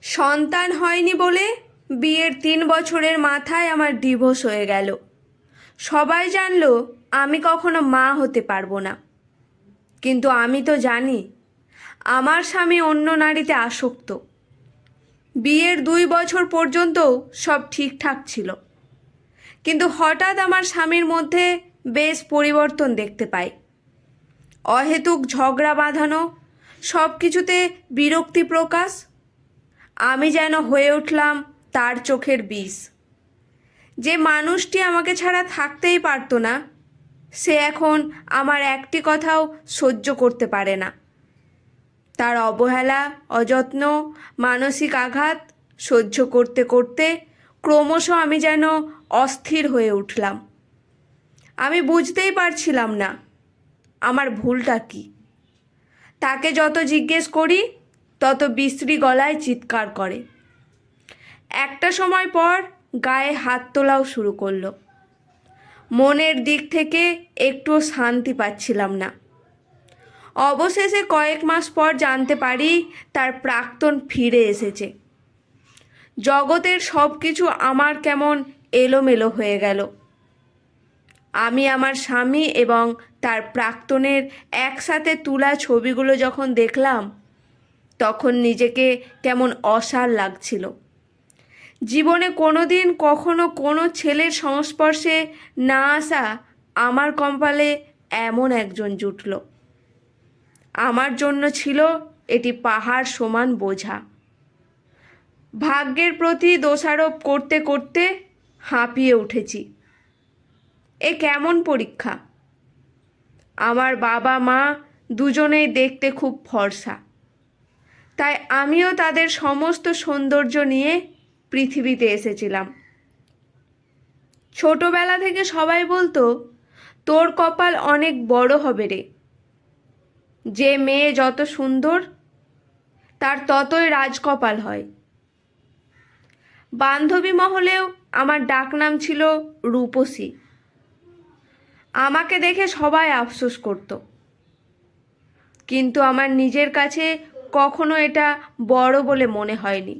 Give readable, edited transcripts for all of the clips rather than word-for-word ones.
সন্তান হয়নি বলে বিয়ের 3 বছরের মাথায় আমার ডিভোর্স হয়ে গেল। সবাই জানলো আমি কখনো মা হতে পারবো না, কিন্তু আমি তো জানি আমার স্বামী অন্য নারীতে আসক্ত। বিয়ের 2 বছর পর্যন্ত সব ঠিকঠাক ছিল, কিন্তু হঠাৎ আমার স্বামীর মধ্যে বেশ পরিবর্তন দেখতে পাই। অহেতুক ঝগড়া বাঁধানো, সব কিছুতে বিরক্তি প্রকাশ। আমি যেন হয়ে উঠলাম তার চোখের বিষ। যে মানুষটি আমাকে ছাড়া থাকতেই পারতো না, সে এখন আমার একটি কথাও সহ্য করতে পারে না। তার অবহেলা, অযত্ন, মানসিক আঘাত সহ্য করতে করতে ক্রমশ আমি যেন অস্থির হয়ে উঠলাম। আমি বুঝতেই পারছিলাম না আমার ভুলটা কী। তাকে যত জিজ্ঞেস করি তত বিশ্রী গলায় চিৎকার করে। একটা সময় পর গায়ে হাত তোলাও শুরু করলো। মনের দিক থেকে একটুও শান্তি পাচ্ছিলাম না। অবশেষে কয়েক মাস পর জানতে পারি তার প্রাক্তন ফিরে এসেছে। জগতের সব কিছু আমার কেমন এলোমেলো হয়ে গেল। আমি আমার স্বামী এবং তার প্রাক্তনের একসাথে তোলা ছবিগুলো যখন দেখলাম, তখন নিজেকে কেমন অসাড় লাগছিল। জীবনে কোনোদিন কখনো কোনো ছেলের সংস্পর্শে না আসা আমার কপালে এমন একজন জুটল। আমার জন্য ছিল এটি পাহাড় সমান বোঝা। ভাগ্যের প্রতি দোষারোপ করতে করতে হাঁপিয়ে উঠেছি। এ কেমন পরীক্ষা! আমার বাবা মা দুজনেই দেখতে খুব ফর্সা, তাই আমিও তাদের সমস্ত সৌন্দর্য নিয়ে পৃথিবীতে এসেছিলাম। ছোটবেলা থেকে সবাই বলতো, তোর কপাল অনেক বড় হবে রে। যে মেয়ে যত সুন্দর তার ততই রাজকপাল হয়। বান্ধবী মহলেও আমার ডাকনাম ছিল রূপসী। আমাকে দেখে সবাই আফসোস করত, কিন্তু আমার নিজের কাছে কখনো এটা বড় বলে মনে হয়নি।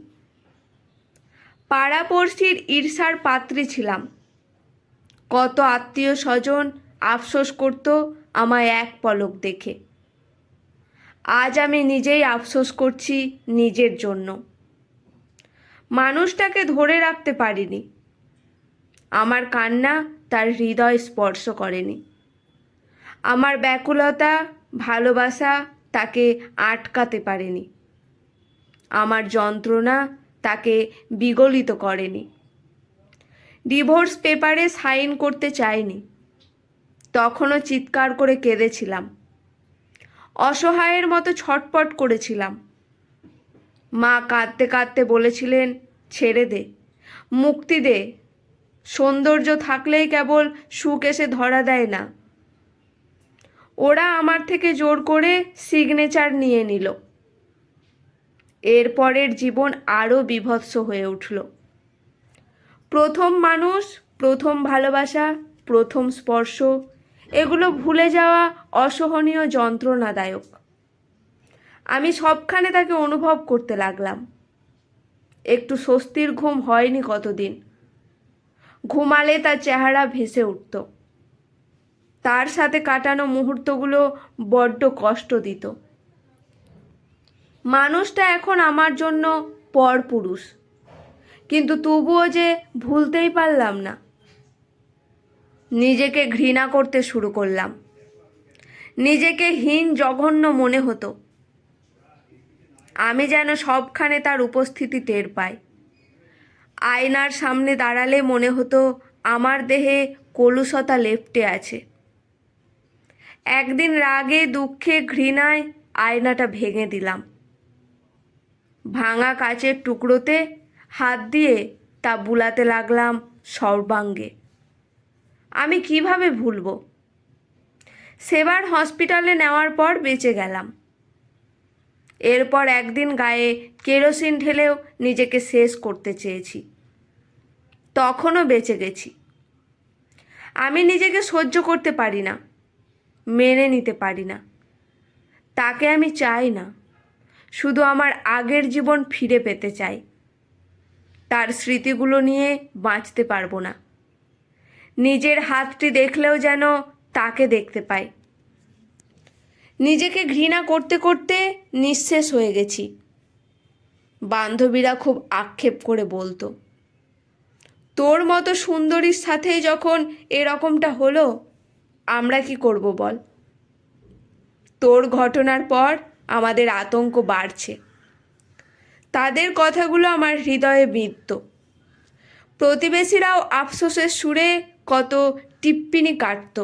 পাড়াপড়শির ঈর্ষার পাত্রী ছিলাম। কত আত্মীয় স্বজন আফসোস করত আমায় এক পলক দেখে। আজ আমি নিজেই আফসোস করছি নিজের জন্য। মানুষটাকে ধরে রাখতে পারিনি। আমার কান্না তার হৃদয় স্পর্শ করেনি। আমার ব্যাকুলতা, ভালোবাসা তাকে আটকাতে পারেনি। আমার যন্ত্রণা তাকে বিগলিত করেনি। ডিভোর্স পেপারে সাইন করতে চাইনি। তখনও চিৎকার করে কেঁদেছিলাম। অসহায়ের মতো ছটপট করেছিলাম। মা কাঁদতে কাঁদতে বলেছিলেন, ছেড়ে দে, মুক্তি দে। সৌন্দর্য থাকলেই কেবল সুখ এসে ধরা দেয় না। ওরা আমার থেকে জোর করে সিগনেচার নিয়ে নিল। এরপরের জীবন আরও বীভৎস হয়ে উঠল। প্রথম মানুষ, প্রথম ভালোবাসা, প্রথম স্পর্শ, এগুলো ভুলে যাওয়া অসহনীয় যন্ত্রণাদায়ক। আমি সবখানে তাকে অনুভব করতে লাগলাম। একটু স্বস্তির ঘুম হয়নি কতদিন। ঘুমালে তার চেহারা ভেসে উঠত। তার সাথে কাটানো মুহূর্তগুলো বড্ড কষ্ট দিত। মানুষটা এখন আমার জন্য পরপুরুষ, কিন্তু তবুও যে ভুলতেই পারলাম না। নিজেকে ঘৃণা করতে শুরু করলাম। নিজেকে হীন, জঘন্য মনে হতো। আমি যেন সবখানে তার উপস্থিতি টের পাই। আয়নার সামনে দাঁড়ালে মনে হতো আমার দেহে কলুষতা লেপ্টে আছে। একদিন রাগে, দুঃখে, ঘৃণায় আয়নাটা ভেঙে দিলাম। ভাঙা কাচের টুকরোতে হাত দিয়ে তা বুলাতে লাগলাম সর্বাঙ্গে। আমি কিভাবে ভুলব? সেবার হসপিটালে নেওয়ার পর বেঁচে গেলাম। এরপর একদিন গায়ে কেরোসিন ঢেলেও নিজেকে শেষ করতে চেয়েছি। তখনও বেঁচে গেছি। আমি নিজেকে সহ্য করতে পারি না, মেনে নিতে পারি না। তাকে আমি চাই না। শুধু আমার আগের জীবন ফিরে পেতে চাই। তার স্মৃতিগুলো নিয়ে বাঁচতে পারবো না। নিজের হাতটি দেখলেও যেন তাকে দেখতে পাই। নিজেকে ঘৃণা করতে করতে নিঃশেষ হয়ে গেছি। বান্ধবীরা খুব আক্ষেপ করে বলতো, তোর মতো সুন্দরীর সাথেই যখন এরকমটা হলো, আমরা কি করব বল? তোর ঘটনার পর আমাদের আতঙ্ক বাড়ছে। তাদের কথাগুলো আমার হৃদয়ে বিঁধত। প্রতিবেশীরাও আফসোসের সুরে কত টিপ্পিনি কাটত।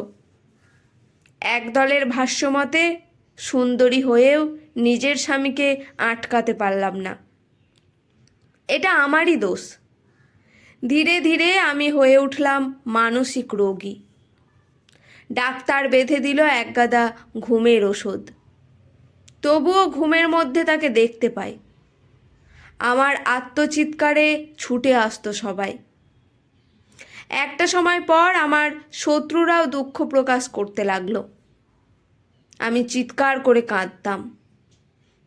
একদলের ভাষ্যমতে সুন্দরী হয়েও নিজের স্বামীকে আটকাতে পারলাম না। এটা আমারই দোষ। ধীরে ধীরে আমি হয়ে উঠলাম মানসিক রোগী। ডাক্তার বেঁধে দিল একগাদা ঘুমের ওষুধ। তবুও ঘুমের মধ্যে তাকে দেখতে পাই। আমার আত্মচিৎকারে ছুটে আসতো সবাই। একটা সময় পর আমার শত্রুরাও দুঃখ প্রকাশ করতে লাগলো। আমি চিৎকার করে কাঁদতাম।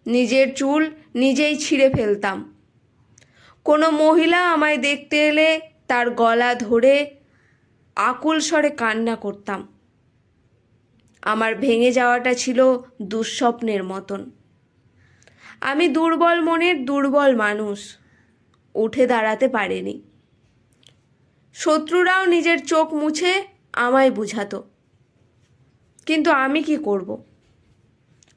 নিজের চুল নিজেই ছিঁড়ে ফেলতাম। কোনো মহিলা আমায় দেখতে এলে তার গলা ধরে আকুল স্বরে কান্না করতাম। আমার ভেঙে যাওয়াটা ছিল দুঃস্বপ্নের মতন। আমি দুর্বল মনের দুর্বল মানুষ, উঠে দাঁড়াতে পারিনি। শত্রুরাও নিজের চোখ মুছে আমায় বুঝাতো, কিন্তু আমি কি করব?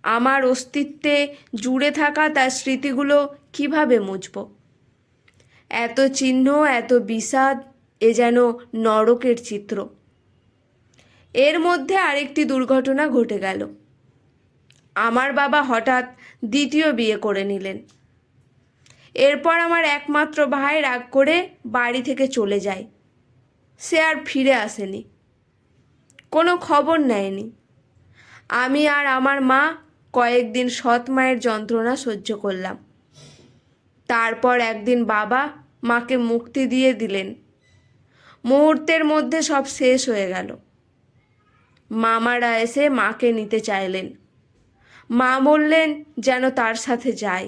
আমার অস্তিত্বে জুড়ে থাকা তার স্মৃতিগুলো কিভাবে মুছব? এত চিহ্ন, এত বিষাদ, এ যেন নরকের চিত্র। এর মধ্যে আরেকটি দুর্ঘটনা ঘটে গেল। আমার বাবা হঠাৎ দ্বিতীয় বিয়ে করে নিলেন। এরপর আমার একমাত্র ভাই রাগ করে বাড়ি থেকে চলে যায়। সে আর ফিরে আসেনি, কোনো খবর নেয়নি। আমি আর আমার মা কয়েকদিন সৎ মায়ের যন্ত্রণা সহ্য করলাম। তারপর একদিন বাবা মাকে মুক্তি দিয়ে দিলেন। মুহূর্তের মধ্যে সব শেষ হয়ে গেল। মামারা এসে মাকে নিতে চাইলেন। মা বললেন যেন তার সাথে যায়।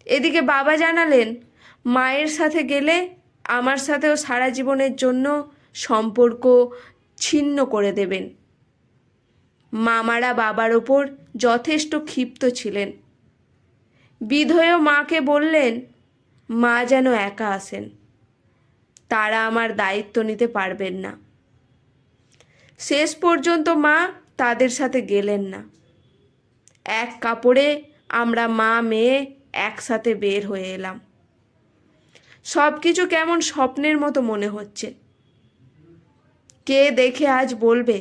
এদিকে বাবা জানালেন, মায়ের সাথে গেলে আমার সাথেও সারা জীবনের জন্য সম্পর্ক ছিন্ন করে দেবেন। মামারা বাবার ওপর যথেষ্ট ক্ষিপ্ত ছিলেন। বিধেয় মাকে বললেন মা যেন একা আসেন, তারা আমার দায়িত্ব নিতে পারবেন না। শেষ পর্যন্ত মা তাদের সাথে গেলেন না। এক কাপড়ে আমরা মা মেয়ে একসাথে বের হয়ে এলাম। সব কিছু কেমন স্বপ্নের মতো মনে হচ্ছে। কে দেখে আজ বলবে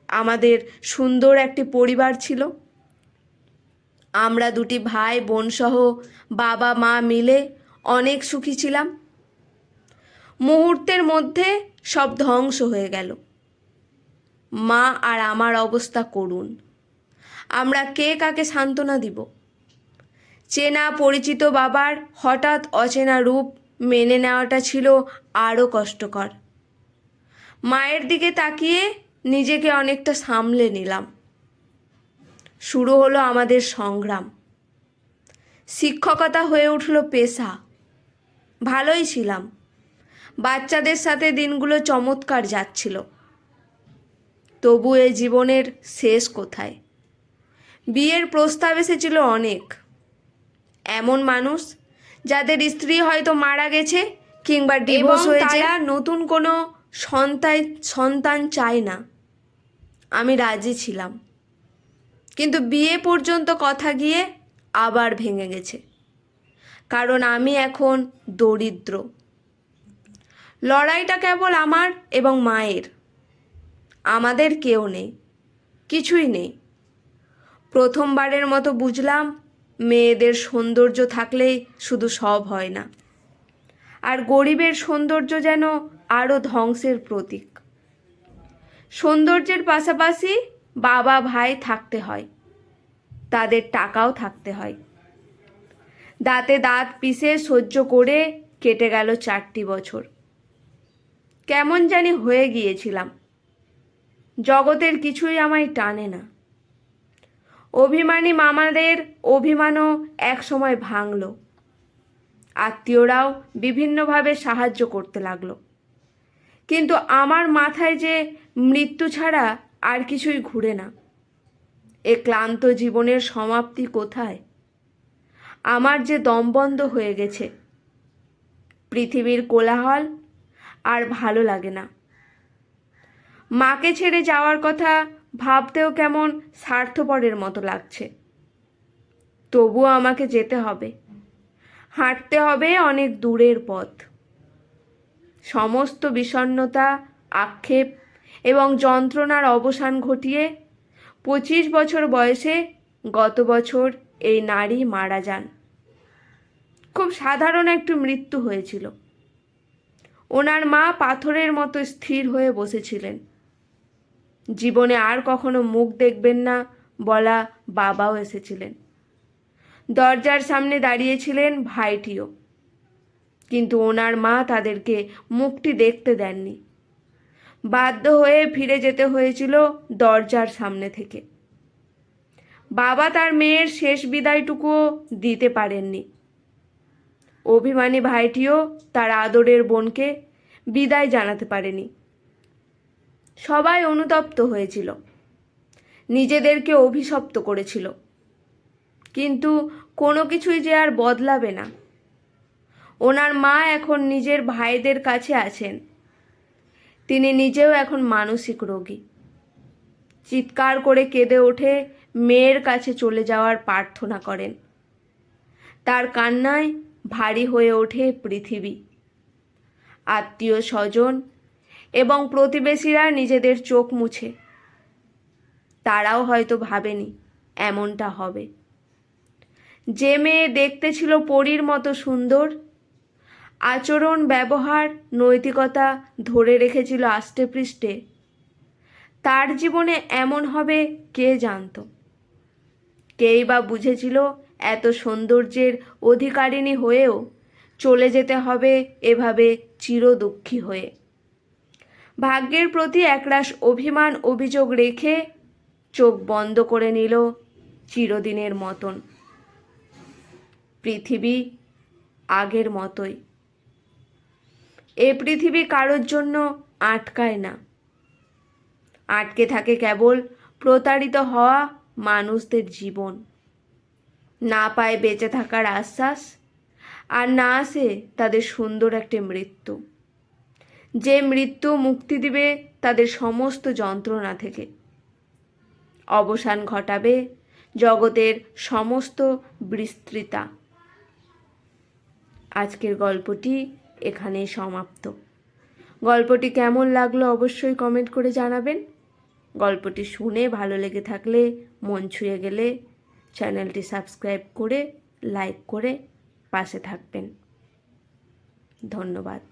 আমাদের সুন্দর একটি পরিবার ছিল? আমরা দুটি ভাই বোন সহ বাবা মা মিলে অনেক সুখী ছিলাম। মুহূর্তের মধ্যে সব ধ্বংস হয়ে গেল। মা আর আমার অবস্থা করুণ। আমরা কে কাকে সান্ত্বনা দিব? চেনা পরিচিত বাবার হঠাৎ অচেনা রূপ মেনে নেওয়াটা ছিল আরও কষ্টকর। মায়ের দিকে তাকিয়ে নিজেকে অনেকটা সামলে নিলাম। শুরু হলো আমাদের সংগ্রাম। শিক্ষকতা হয়ে উঠল পেশা। ভালোই ছিলাম। বাচ্চাদের সাথে দিনগুলো চমৎকার যাচ্ছিল। তবু এ জীবনের শেষ কোথায়? বিয়ের প্রস্তাব এসেছিল অনেক। এমন মানুষ যাদের স্ত্রী হয়তো মারা গেছে কিংবা ডিভোর্স হয়েছে, তারা নতুন কোনো সন্তান চায় না। আমি রাজি ছিলাম, কিন্তু বিয়ে পর্যন্ত কথা গিয়ে আবার ভেঙে গেছে। কারণ আমি এখন দরিদ্র। লড়াইটা কেবল আমার এবং মায়ের। আমাদের কেউ নেই, কিছুই নেই। প্রথমবারের মতো বুঝলাম মেয়েদের সৌন্দর্য থাকলেই শুধু সব হয় না, আর গরিবের সৌন্দর্য যেন আরও ধ্বংসের প্রতীক। সৌন্দর্যের পাশাপাশি বাবা ভাই থাকতে হয়, তাদের টাকাও থাকতে হয়। দাঁতে দাঁত পিষে সহ্য করে কেটে গেল 4টি বছর। কেমন জানি হয়ে গিয়েছিলাম। জগতের কিছুই আমায় টানে না। অভিমানী মামাদের অভিমানও একসময় ভাঙল। আত্মীয়রাও বিভিন্নভাবে সাহায্য করতে লাগলো, কিন্তু আমার মাথায় যে মৃত্যু ছাড়া আর কিছুই ঘুরে না। এ ক্লান্ত জীবনের সমাপ্তি কোথায়? আমার যে দম বন্ধ হয়ে গেছে। পৃথিবীর কোলাহল আর ভালো লাগে না। মাকে ছেড়ে যাওয়ার কথা ভাবতেও কেমন স্বার্থপরের মতো লাগছে। তবুও আমাকে যেতে হবে, হাঁটতে হবে অনেক দূরের পথ। সমস্ত বিষণ্ণতা, আক্ষেপ এবং যন্ত্রণার অবসান ঘটিয়ে 25 বছর বয়সে গত বছর এই নারী মারা যান। খুব সাধারণ একটি মৃত্যু হয়েছিল। ওনার মা পাথরের মতো স্থির হয়ে বসেছিলেন। জীবনে আর কখনো মুখ দেখবেন না বলা বাবাও এসেছিলেন। দরজার সামনে দাঁড়িয়েছিলেন ভাইটিও, কিন্তু ওনার মা তাদেরকে মুখটি দেখতে দেননি। বাধ্য হয়ে ফিরে যেতে হয়েছিল দরজার সামনে থেকে। বাবা তার মেয়ের শেষ বিদায়টুকুও দিতে পারেননি। অভিমানী ভাইটিও তার আদরের বোনকে বিদায় জানাতে পারেনি। সবাই অনুতপ্ত হয়েছিল, নিজেদেরকে অভিশপ্ত করেছিল, কিন্তু কোনো কিছুই যে আর বদলাবে না। ওনার মা এখন নিজের ভাইদের কাছে আছেন। তিনি নিজেও এখন মানসিক রোগী। চিৎকার করে কেঁদে ওঠে মেয়ের কাছে চলে যাওয়ার প্রার্থনা করেন। তার কান্নায় ভারী হয়ে ওঠে পৃথিবী। আত্মীয় স্বজন এবং প্রতিবেশীরা নিজেদের চোখ মুছে। তারাও হয়তো ভাবেনি এমনটা হবে। যে মেয়ে দেখতে ছিল পরীর মতো সুন্দর, আচরণ, ব্যবহার, নৈতিকতা ধরে রেখেছিল আষ্টে পৃষ্ঠে, তার জীবনে এমন হবে কে জানত? কেই বা বুঝেছিল এত সৌন্দর্যের অধিকারিণী হয়েও চলে যেতে হবে এভাবে চিরদুঃখী হয়ে। ভাগ্যের প্রতি একরাশ অভিমান অভিযোগ রেখে চোখ বন্ধ করে নিল চিরদিনের মতন। পৃথিবী আগের মতোই। এ পৃথিবী কারোর জন্য আটকায় না, আটকে থাকে কেবল প্রতারিত হওয়া মানুষদের জীবন। না পায় বেঁচে থাকার আশ্বাস, আর না আসে তাদের সুন্দর একটি মৃত্যু, যে মৃত্যু মুক্তি দিবে তাদের সমস্ত যন্ত্রণা থেকে, অবসান ঘটাবে জগতের সমস্ত বিস্তৃতা। আজকের গল্পটি এখানেই সমাপ্ত। গল্পটি কেমন লাগলো অবশ্যই কমেন্ট করে জানাবেন। গল্পটি শুনে ভালো লেগে থাকলে, মন ছুঁয়ে গেলে চ্যানেলটি সাবস্ক্রাইব করে লাইক করে পাশে থাকবেন। ধন্যবাদ।